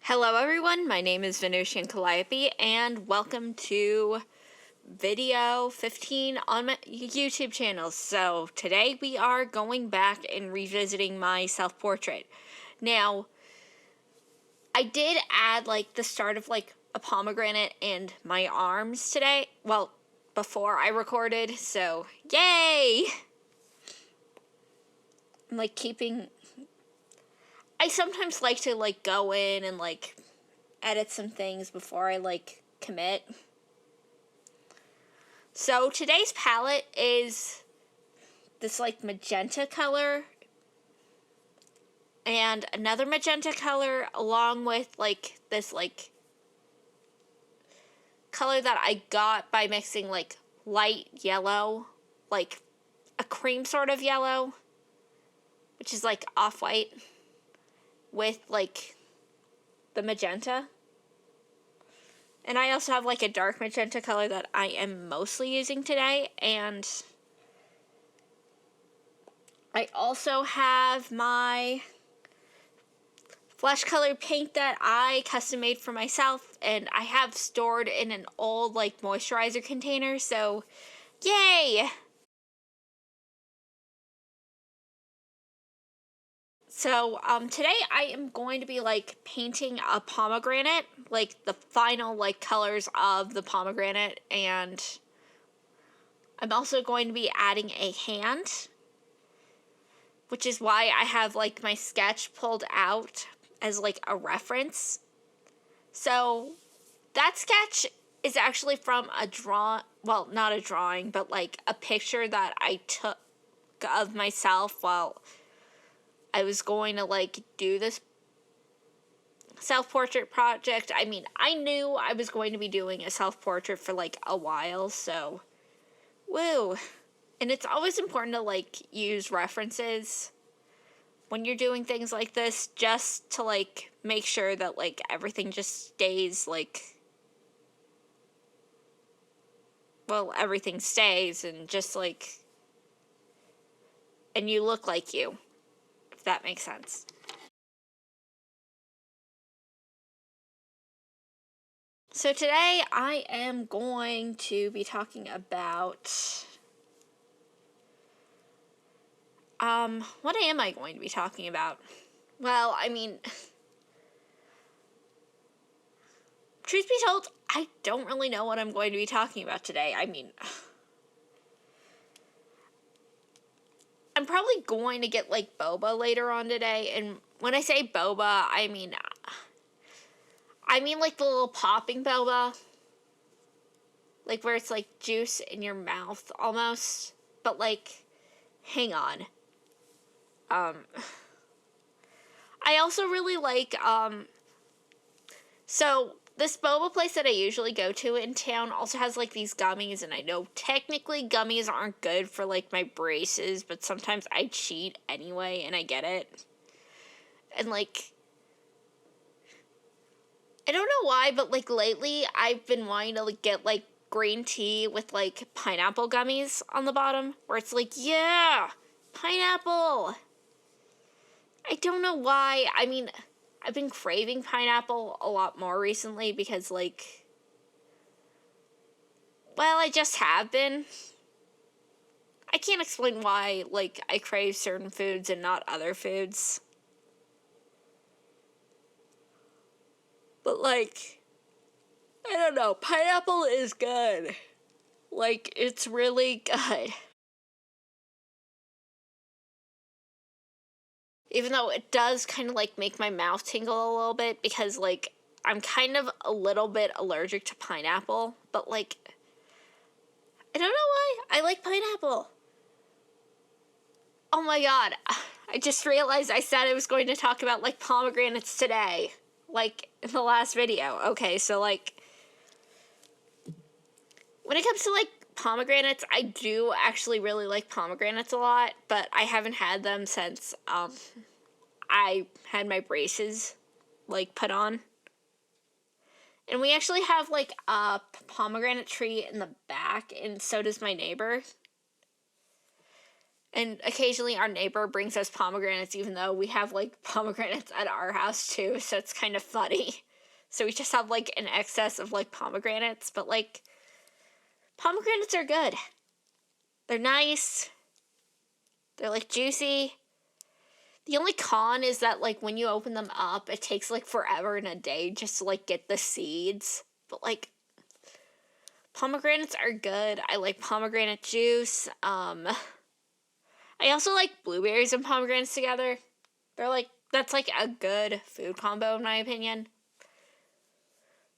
Hello everyone, my name is Venusian Kalliope and welcome to video 15 on my YouTube channel. So today we are going back and revisiting my self-portrait. Now, I did add the start of a pomegranate and my arms today. Well, before I recorded, so yay! I'm keeping... I sometimes like to go in and edit some things before I commit. So today's palette is this magenta color and another magenta color along with this color that I got by mixing light yellow, a cream sort of yellow, which is off-white, with the magenta. And I also have a dark magenta color that I am mostly using today, and I also have my flesh color paint that I custom made for myself, and I have stored in an old moisturizer container, so yay! So, today I am going to be, painting a pomegranate, the final, colors of the pomegranate, and I'm also going to be adding a hand, which is why I have, my sketch pulled out as, a reference. So, that sketch is actually from a well, not a drawing, but, a picture that I took of myself while I was going to, do this self-portrait project. I mean, I knew I was going to be doing a self-portrait for, a while, so, woo. And it's always important to, use references when you're doing things like this, just to, make sure that, everything just stays, well, everything stays, and just, and you look like you. If that makes sense. So today I am going to be talking about, what am I going to be talking about? Well, I mean, truth be told, I don't really know what I'm going to be talking about today. I mean, I'm probably going to get boba later on today, and when I say boba, I mean the little popping boba, where it's juice in your mouth almost, but hang on. I also really so this boba place that I usually go to in town also has these gummies, and I know technically gummies aren't good for my braces, but sometimes I cheat anyway, and I get it. And I don't know why, but lately I've been wanting to get green tea with pineapple gummies on the bottom, where it's yeah, pineapple. I don't know why. I mean, I've been craving pineapple a lot more recently because, well, I just have been. I can't explain why, I crave certain foods and not other foods. But, I don't know. Pineapple is good. It's really good. Even though it does kind of make my mouth tingle a little bit because I'm kind of a little bit allergic to pineapple, but I don't know why I like pineapple. Oh my god, I just realized I said I was going to talk about pomegranates today, in the last video. Okay, so when it comes to pomegranates, I do actually really like pomegranates a lot, but I haven't had them since I had my braces put on. And we actually have a pomegranate tree in the back, and so does my neighbor. And occasionally our neighbor brings us pomegranates, even though we have like pomegranates at our house too, so it's kind of funny. So we just have like an excess of like pomegranates, but like pomegranates are good. They're nice. They're like juicy. The only con is that like when you open them up, it takes like forever and a day just to like get the seeds. But like pomegranates are good. I like pomegranate juice. I also like blueberries and pomegranates together. That's like a good food combo in my opinion.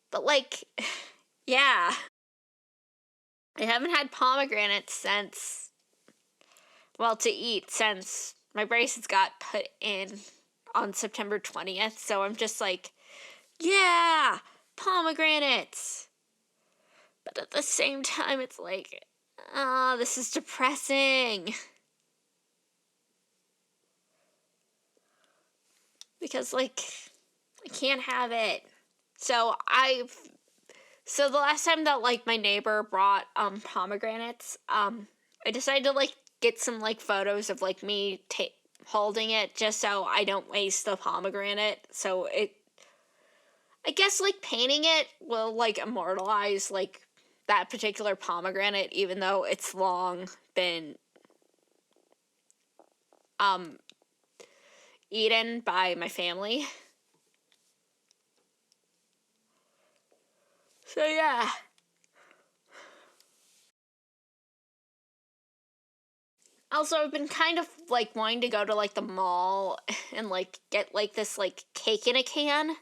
But like, yeah. I haven't had pomegranates to eat since my braces got put in on September 20th. So I'm just like, yeah, pomegranates. But at the same time, it's like, this is depressing. Because, like, I can't have it. So the last time that, like, my neighbor brought, pomegranates, I decided to, like, get some, like, photos of, like, me holding it just so I don't waste the pomegranate. So I guess, like, painting it will, like, immortalize, like, that particular pomegranate, even though it's long been, eaten by my family. So, yeah. Also, I've been kind of, like, wanting to go to, like, the mall and, like, get, like, this, like, cake in a can.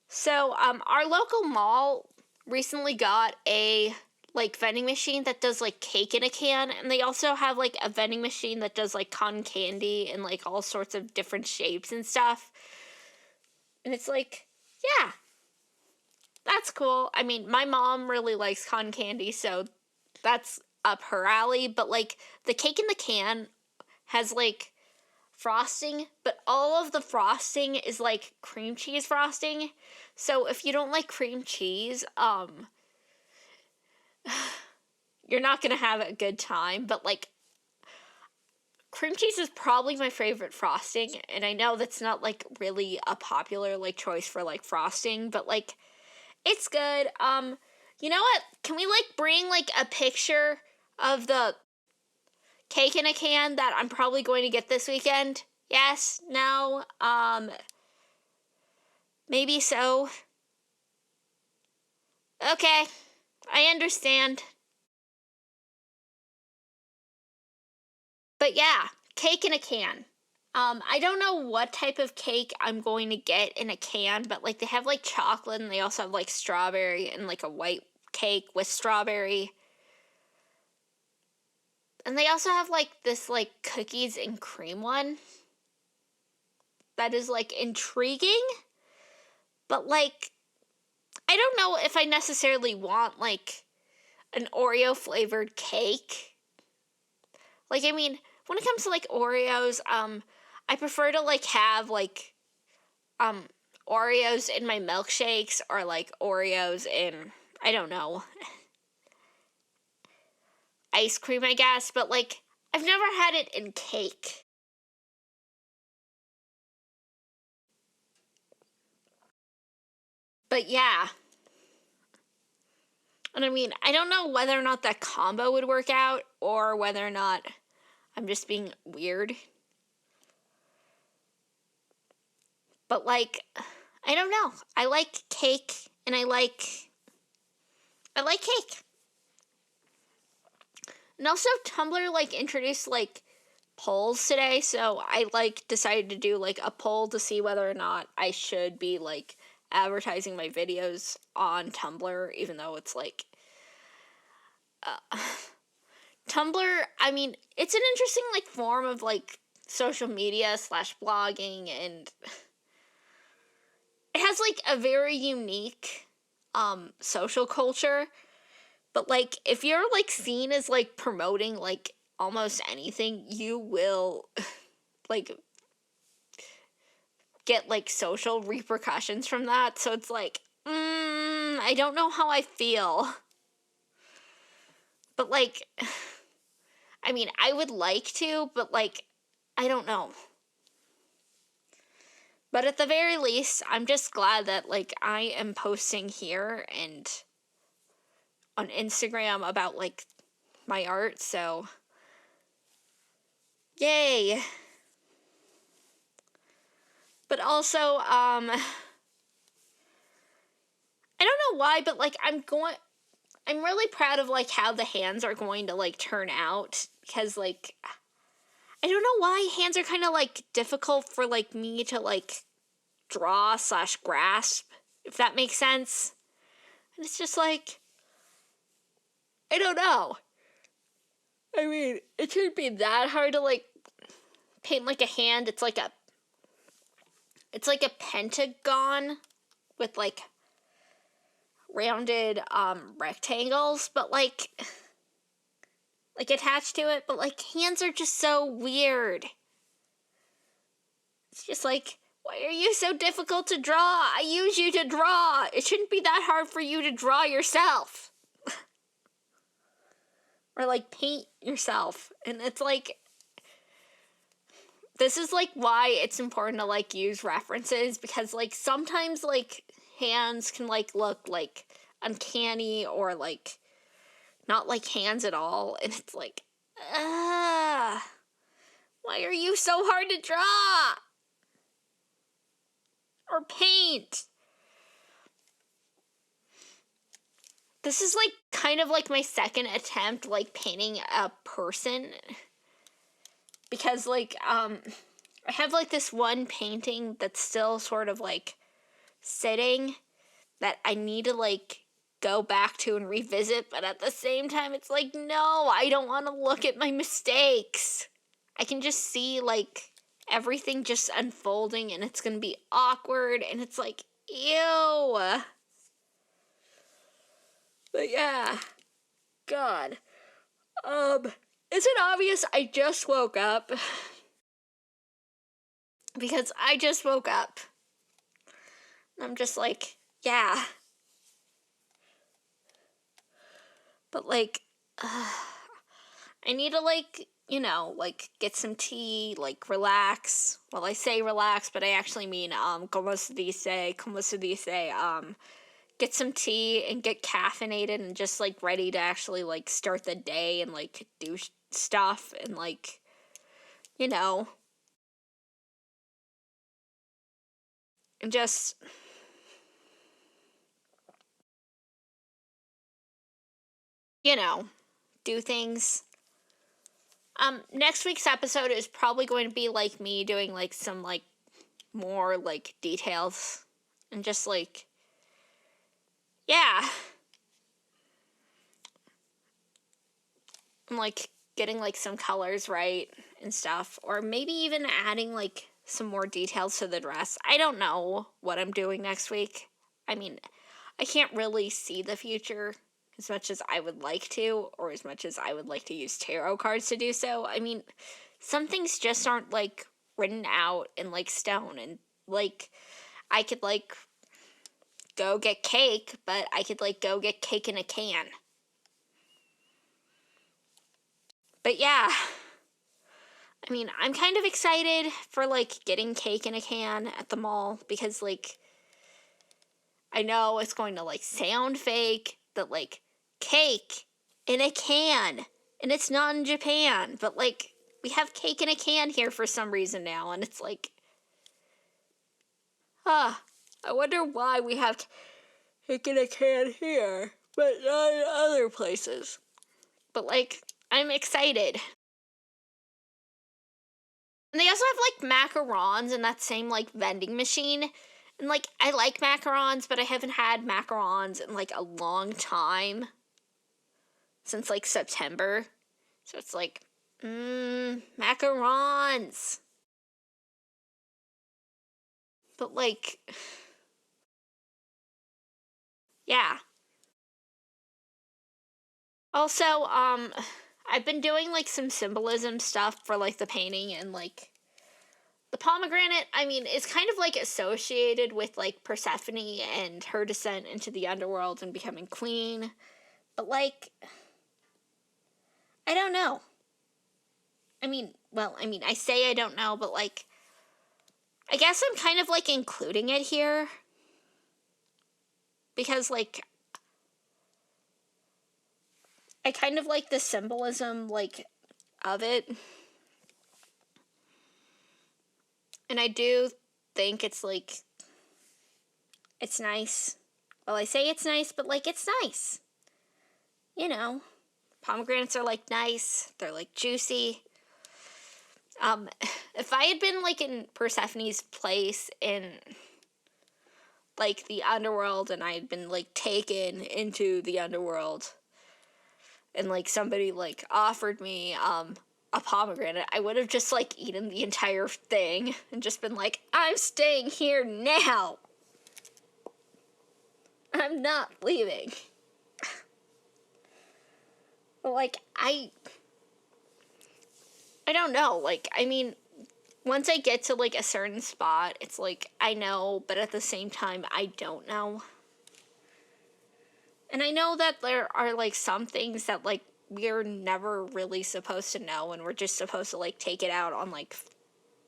So, our local mall recently got a, like, vending machine that does, like, cake in a can, and they also have, like, a vending machine that does, like, cotton candy and, like, all sorts of different shapes and stuff. And it's like, yeah, that's cool. I mean, my mom really likes cotton candy, so that's up her alley, but, like, the cake in the can has, like, frosting, but all of the frosting is, like, cream cheese frosting. So if you don't like cream cheese, you're not gonna have a good time, but, like, cream cheese is probably my favorite frosting, and I know that's not, like, really a popular, like, choice for, like, frosting, but, like, it's good. You know what? Can we, like, bring, like, a picture of the cake in a can that I'm probably going to get this weekend? Yes? No? Maybe so. Okay. I understand. But yeah, cake in a can. I don't know what type of cake I'm going to get in a can, but like they have like chocolate and they also have like strawberry and like a white cake with strawberry. And they also have like this like cookies and cream one that is like intriguing, but like I don't know if I necessarily want like an Oreo flavored cake. Like I mean, when it comes to like Oreos, I prefer to like have like Oreos in my milkshakes or like Oreos in I don't know ice cream, I guess, but like I've never had it in cake. But yeah. And I mean, I don't know whether or not that combo would work out or whether or not I'm just being weird. But like I don't know. I like cake and I like cake. And also Tumblr like introduced like polls today, so I like decided to do like a poll to see whether or not I should be like advertising my videos on Tumblr, even though it's like Tumblr, I mean, it's an interesting like form of like social media / blogging, and it has like a very unique social culture. But like if you're like seen as like promoting like almost anything, you will like get like social repercussions from that. So it's like, I don't know how I feel. But like I mean, I would like to, but like, I don't know. But at the very least, I'm just glad that like I am posting here and on Instagram about like my art, so yay. But also, I don't know why, but like I'm really proud of like how the hands are going to like turn out, because like I don't know why hands are kind of like difficult for like me to like draw/grasp, if that makes sense. And it's just like, I don't know. I mean, it shouldn't be that hard to like paint like a hand. It's like a pentagon with like rounded rectangles, but like attached to it, but like hands are just so weird. It's just like, why are you so difficult to draw? I use you to draw. It shouldn't be that hard for you to draw yourself. Or like paint yourself. And it's like, this is like why it's important to like use references, because like sometimes like hands can like look like uncanny or like not like hands at all, and it's like, why are you so hard to draw or paint? This is like kind of like my second attempt like painting a person, because like I have like this one painting that's still sort of like sitting that I need to like go back to and revisit, but at the same time it's like, no, I don't want to look at my mistakes. I can just see like everything just unfolding, and it's gonna be awkward, and it's like, ew. But yeah, God. Is it obvious I just woke up? Because I just woke up. I'm just like, yeah. But like, I need to like, like get some tea, like relax. Well, I say relax, but I actually mean, como se dice, get some tea and get caffeinated and just like ready to actually like start the day and like do stuff and like, and just, do things. Next week's episode is probably going to be like me doing like some like more like details and just like, yeah. And like getting like some colors right and stuff, or maybe even adding like some more details to the dress. I don't know what I'm doing next week. I mean, I can't really see the future as much as I would like to, or as much as I would like to use tarot cards to do so. I mean, some things just aren't like written out in like stone, and like I could like go get cake, but I could like go get cake in a can. But yeah, I mean, I'm kind of excited for like getting cake in a can at the mall, because like I know it's going to like sound fake that like cake in a can, and it's not in Japan, but like we have cake in a can here for some reason now, and it's like, I wonder why we have cake in a can here, but not in other places. But like, I'm excited. And they also have like macarons in that same like vending machine. And like, I like macarons, but I haven't had macarons in like a long time. Since like September. So it's like, macarons. But like, yeah. Also, I've been doing like some symbolism stuff for like the painting, and like the pomegranate, I mean, is kind of like associated with like Persephone and her descent into the underworld and becoming queen. But like, I don't know. I say I don't know, but like, I guess I'm kind of like including it here. Because like, I kind of like the symbolism, like, of it. And I do think it's like, it's nice. Well, I say it's nice, but like, it's nice. You know, pomegranates are like nice. They're like juicy. If I had been like in Persephone's place in like the underworld and I had been like taken into the underworld and like somebody like offered me a pomegranate, I would have just like eaten the entire thing and just been like, I'm staying here now. I'm not leaving. But like, I don't know. Like, once I get to like a certain spot, it's like I know, but at the same time I don't know. And I know that there are like some things that like we're never really supposed to know, and we're just supposed to like take it out on like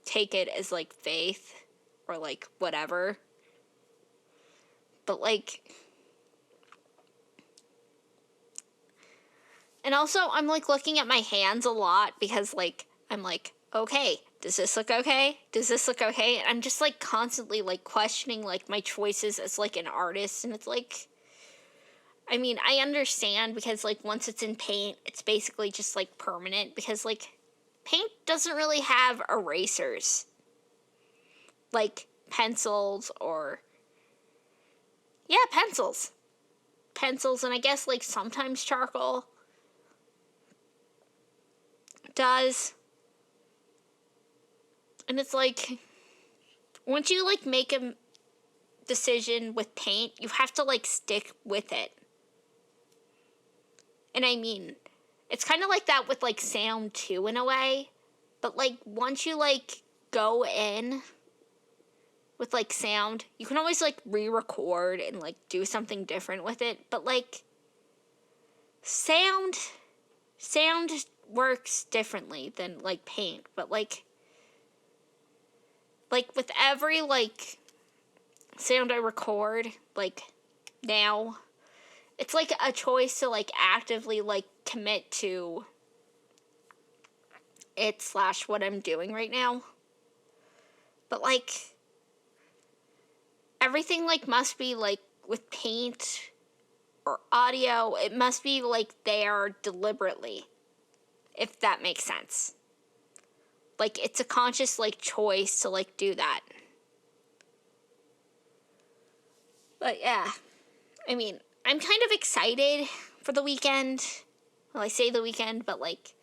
take it as like faith or like whatever. But like, and also I'm like looking at my hands a lot because like I'm like, okay, does this look okay? Does this look okay? And I'm just like constantly like questioning like my choices as like an artist, and it's like, I understand because like once it's in paint, it's basically just like permanent because like paint doesn't really have erasers like pencils or pencils, and I guess like sometimes charcoal does. And it's like, once you like make a decision with paint, you have to like stick with it. And it's kind of like that with like sound too in a way. But like once you like go in with like sound, you can always like re-record and like do something different with it. But like sound works differently than like paint. But like with every like sound I record like now, it's like a choice to like actively like commit to it / what I'm doing right now. But like everything like must be like with paint or audio, it must be like there deliberately, if that makes sense. Like it's a conscious like choice to like do that. But yeah, I'm kind of excited for the weekend. Well, I say the weekend, but like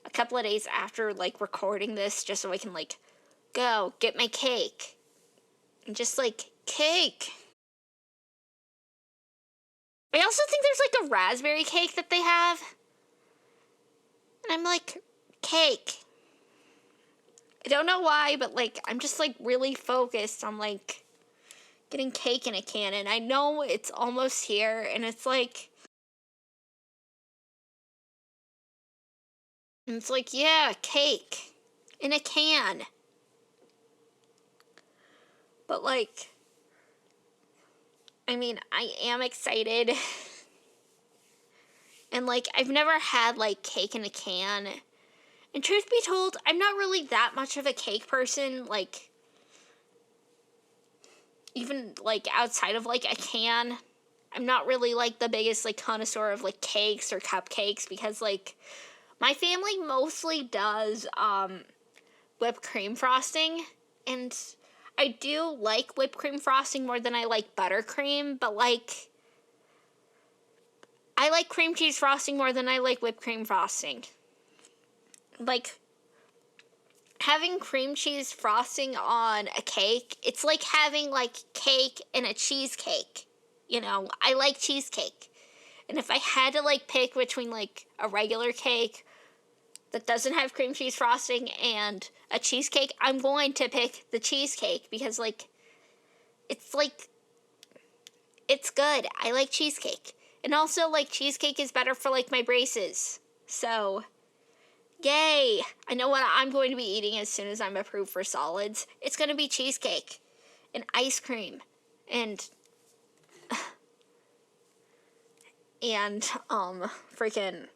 a couple of days after like recording this, just so I can like go get my cake. And just like, cake. I also think there's like a raspberry cake that they have. And I'm like, cake. I don't know why, but like I'm just like really focused on like getting cake in a can, and I know it's almost here, and it's like, yeah, cake in a can. But like, I am excited. And like, I've never had like cake in a can. And truth be told, I'm not really that much of a cake person. Like, even like outside of like a can, I'm not really like the biggest like connoisseur of like cakes or cupcakes, because like my family mostly does whipped cream frosting, and I do like whipped cream frosting more than I like buttercream, but like I like cream cheese frosting more than I like whipped cream frosting. Like, having cream cheese frosting on a cake, it's like having like cake and a cheesecake. You know, I like cheesecake. And if I had to like pick between like a regular cake that doesn't have cream cheese frosting and a cheesecake, I'm going to pick the cheesecake, because like it's good. I like cheesecake. And also like cheesecake is better for like my braces. So, Yay! I know what I'm going to be eating as soon as I'm approved for solids. It's going to be cheesecake and ice cream and freaking,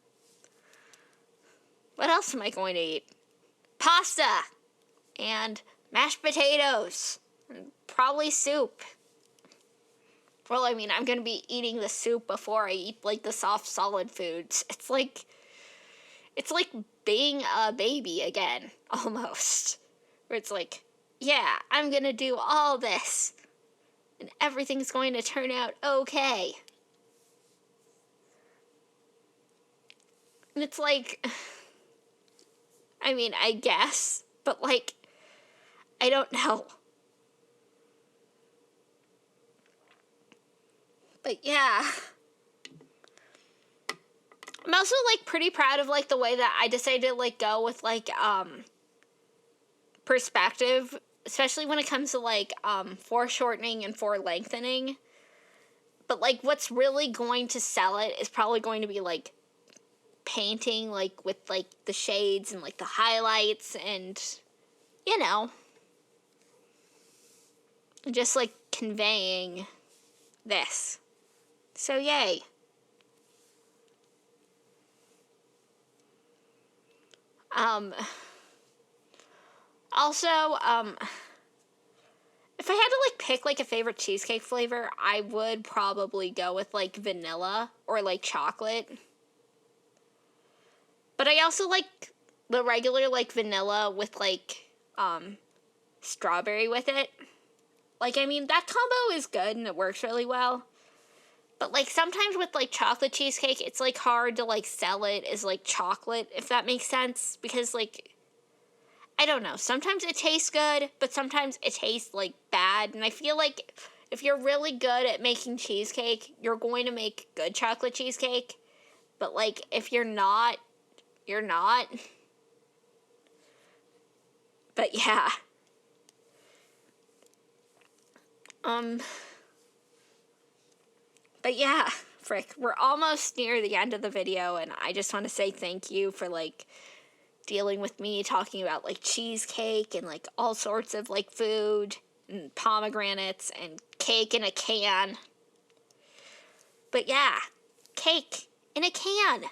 what else am I going to eat? Pasta and mashed potatoes and probably soup. Well, I mean, I'm going to be eating the soup before I eat, like, the soft, solid foods. It's like being a baby again, almost. Where it's like, yeah, I'm going to do all this, and everything's going to turn out okay. And it's like, I mean, I guess, but, like, I don't know. But yeah. I'm also, like, pretty proud of, like, the way that I decided to, like, go with, like, perspective, especially when it comes to, like, foreshortening and forelengthening. But, like, what's really going to sell it is probably going to be, like, painting, like, with, like, the shades and, like, the highlights and, you know, just, like, conveying this. So, yay. Also, if I had to, like, pick, like, a favorite cheesecake flavor, I would probably go with, like, vanilla or, like, chocolate. But I also like the regular, like, vanilla with, like, strawberry with it. Like, I mean, that combo is good and it works really well. But, like, sometimes with, like, chocolate cheesecake, it's, like, hard to, like, sell it as, like, chocolate, if that makes sense. Because, like, I don't know. Sometimes it tastes good, but sometimes it tastes, like, bad. And I feel like if you're really good at making cheesecake, you're going to make good chocolate cheesecake. But, like, if you're not, you're not. But, yeah. But yeah, frick, we're almost near the end of the video, and I just want to say thank you for, like, dealing with me talking about, like, cheesecake and, like, all sorts of, like, food and pomegranates and cake in a can. But yeah, cake in a can.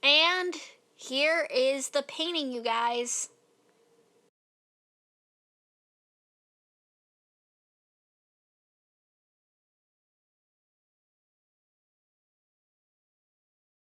And here is the painting, you guys.